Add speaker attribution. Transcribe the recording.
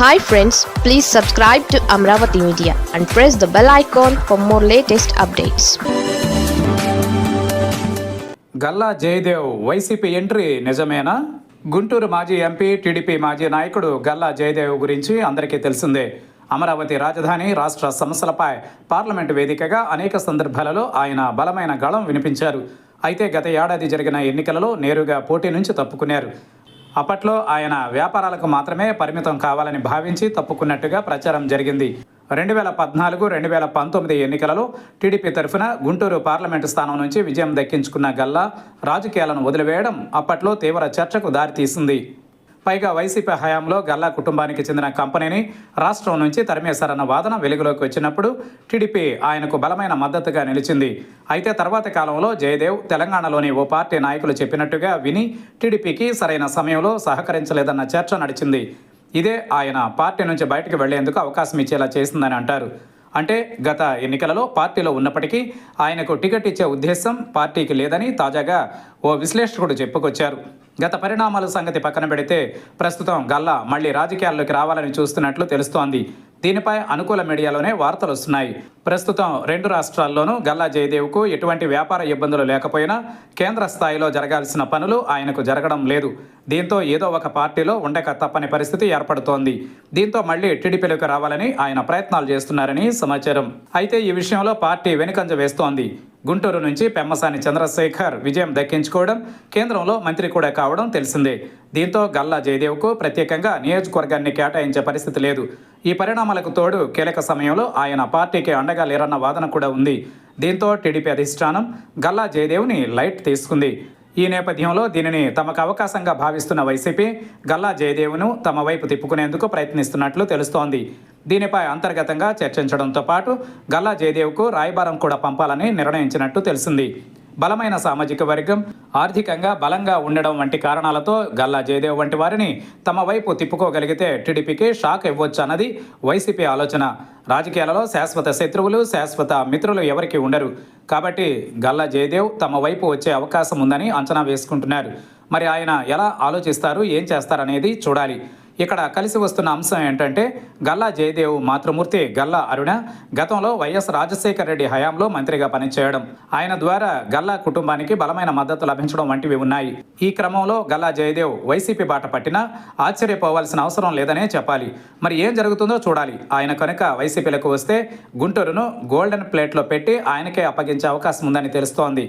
Speaker 1: Hi friends, please subscribe to Amravati Media and press the bell icon for more latest updates.
Speaker 2: Galla Jayadev YCP entry నిజమేనా? గుంటూరు మాజీ MP, TDP మాజీ నాయకుడు గల్లా జయదేవ్ గురించి అందరికీ తెలిసిందే. అమరావతి రాజధాని, రాష్ట్ర సమస్యలపై పార్లమెంటు వేదికగా అనేక సందర్భాలలో ఆయన బలమైన గళం వినిపించారు. అయితే గత ఏడాది జరిగిన ఎన్నికలలో నేరుగా పోటీ నుంచి తప్పుకున్నారు. అప్పట్లో ఆయన వ్యాపారాలకు మాత్రమే పరిమితం కావాలని భావించి తప్పుకున్నట్టుగా ప్రచారం జరిగింది. 2014-2019 ఎన్నికలలో టీడీపీ తరఫున గుంటూరు పార్లమెంటు స్థానం నుంచి విజయం దక్కించుకున్న గల్లా రాజకీయాలను వదిలివేయడం అప్పట్లో తీవ్ర చర్చకు దారితీసింది. పైగా వైసీపీ హయాంలో గల్లా కుటుంబానికి చెందిన కంపెనీని రాష్ట్రం నుంచి తరిమేశారన్న వాదన వెలుగులోకి వచ్చినప్పుడు టీడీపీ ఆయనకు బలమైన మద్దతుగా నిలిచింది. అయితే తర్వాత కాలంలో జయదేవ్ తెలంగాణలోని ఓ పార్టీ నాయకులు చెప్పినట్టుగా విని టీడీపీకి సరైన సమయంలో సహకరించలేదన్న చర్చ నడిచింది. ఇదే ఆయన పార్టీ నుంచి బయటకు వెళ్లేందుకు అవకాశం ఇచ్చేలా చేసిందని అంటారు. అంటే గత ఎన్నికలలో పార్టీలో ఉన్నప్పటికీ ఆయనకు టికెట్ ఇచ్చే ఉద్దేశం పార్టీకి లేదని తాజాగా ఓ విశ్లేషకుడు చెప్పుకొచ్చారు. గత పరిణామాల సంగతి పక్కన పెడితే ప్రస్తుతం గల్లా మళ్లీ రాజకీయాల్లోకి రావాలని చూస్తున్నట్లు తెలుస్తోంది. దీనిపై అనుకూల మీడియాలోనే వార్తలు వస్తున్నాయి. ప్రస్తుతం 2 రాష్ట్రాల్లోనూ గల్లా జయదేవ్కు ఎటువంటి వ్యాపార ఇబ్బందులు లేకపోయినా కేంద్ర స్థాయిలో జరగాల్సిన పనులు ఆయనకు జరగడం లేదు. దీంతో ఏదో ఒక పార్టీలో ఉండక తప్పని పరిస్థితి ఏర్పడుతోంది. దీంతో మళ్లీ టీడీపీలోకి రావాలని ఆయన ప్రయత్నాలు చేస్తున్నారని సమాచారం. అయితే ఈ విషయంలో పార్టీ వెనుకంజ వేస్తోంది. గుంటూరు నుంచి పెమ్మసాని చంద్రశేఖర్ విజయం దక్కించుకోవడం, కేంద్రంలో మంత్రి కూడా కావడం తెలిసిందే. దీంతో గల్లా జయదేవ్కు ప్రత్యేకంగా నియోజకవర్గాన్ని కేటాయించే పరిస్థితి లేదు. ఈ పరిణామాలకు తోడు కీలక సమయంలో ఆయన పార్టీకి అండగా లేరన్న వాదన కూడా ఉంది. దీంతో టీడీపీ అధిష్టానం గల్లా జయదేవ్ని లైట్ తీసుకుంది. ఈ నేపథ్యంలో దీనిని తమకు అవకాశంగా భావిస్తున్న వైసీపీ గల్లా జయదేవ్ను తమ వైపు తిప్పుకునేందుకు ప్రయత్నిస్తున్నట్లు తెలుస్తోంది. దీనిపై అంతర్గతంగా చర్చించడంతో పాటు గల్లా జయదేవ్కు రాయబారం కూడా పంపాలని నిర్ణయించినట్టు తెలిసింది. బలమైన సామాజిక వర్గం, ఆర్థికంగా బలంగా ఉండడం వంటి కారణాలతో గల్లా జయదేవ్ వంటి వారిని తమ వైపు తిప్పుకోగలిగితే టీడీపీకి షాక్ ఇవ్వచ్చు అన్నది వైసీపీ ఆలోచన. రాజకీయాలలో శాశ్వత శత్రువులు, శాశ్వత మిత్రులు ఎవరికి ఉండరు. కాబట్టి గల్లా జయదేవ్ తమ వైపు వచ్చే అవకాశం ఉందని అంచనా వేసుకుంటున్నారు. మరి ఆయన ఎలా ఆలోచిస్తారు, ఏం చేస్తారనేది చూడాలి. ఇక్కడ కలిసి వస్తున్న అంశం ఏంటంటే గల్లా జయదేవ్ మాతృమూర్తి గల్లా అరుణ గతంలో వైఎస్ రాజశేఖర రెడ్డి హయాంలో మంత్రిగా పనిచేయడం, ఆయన ద్వారా గల్లా కుటుంబానికి బలమైన మద్దతు లభించడం వంటివి ఉన్నాయి. ఈ క్రమంలో గల్లా జయదేవ్ వైసీపీ బాట పట్టినా ఆశ్చర్యపోవాల్సిన అవసరం లేదనే చెప్పాలి. మరి ఏం జరుగుతుందో చూడాలి. ఆయన కనుక వైసీపీలకు వస్తే గుంటూరును గోల్డెన్ ప్లేట్లో పెట్టి ఆయనకే అప్పగించే అవకాశం ఉందని తెలుస్తోంది.